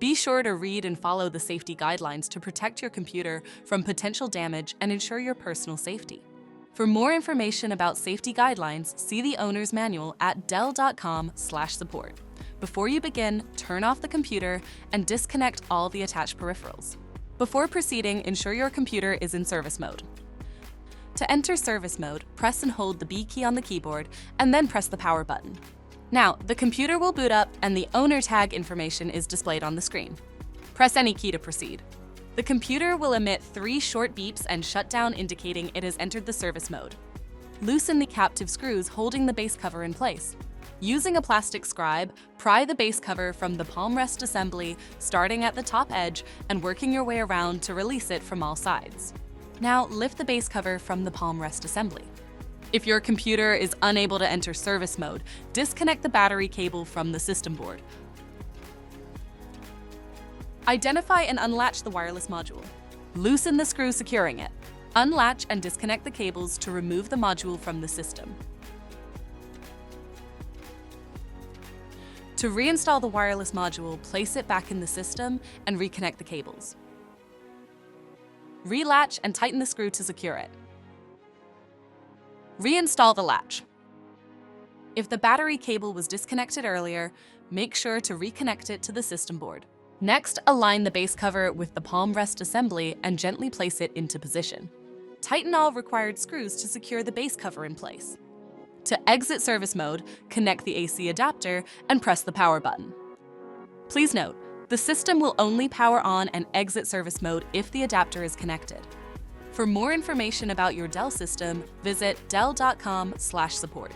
Be sure to read and follow the safety guidelines to protect your computer from potential damage and ensure your personal safety. For more information about safety guidelines, see the owner's manual at dell.com/support. Before you begin, turn off the computer and disconnect all the attached peripherals. Before proceeding, ensure your computer is in service mode. To enter service mode, press and hold the B key on the keyboard and then press the power button. Now, the computer will boot up and the owner tag information is displayed on the screen. Press any key to proceed. The computer will emit 3 short beeps and shut down, indicating it has entered the service mode. Loosen the captive screws holding the base cover in place. Using a plastic scribe, pry the base cover from the palm rest assembly, starting at the top edge and working your way around to release it from all sides. Now, lift the base cover from the palm rest assembly. If your computer is unable to enter service mode, disconnect the battery cable from the system board. Identify and unlatch the wireless module. Loosen the screw securing it. Unlatch and disconnect the cables to remove the module from the system. To reinstall the wireless module, place it back in the system and reconnect the cables. Relatch and tighten the screw to secure it. Reinstall the latch. If the battery cable was disconnected earlier, make sure to reconnect it to the system board. Next, align the base cover with the palm rest assembly and gently place it into position. Tighten all required screws to secure the base cover in place. To exit service mode, connect the AC adapter and press the power button. Please note, the system will only power on and exit service mode if the adapter is connected. For more information about your Dell system, visit dell.com/support.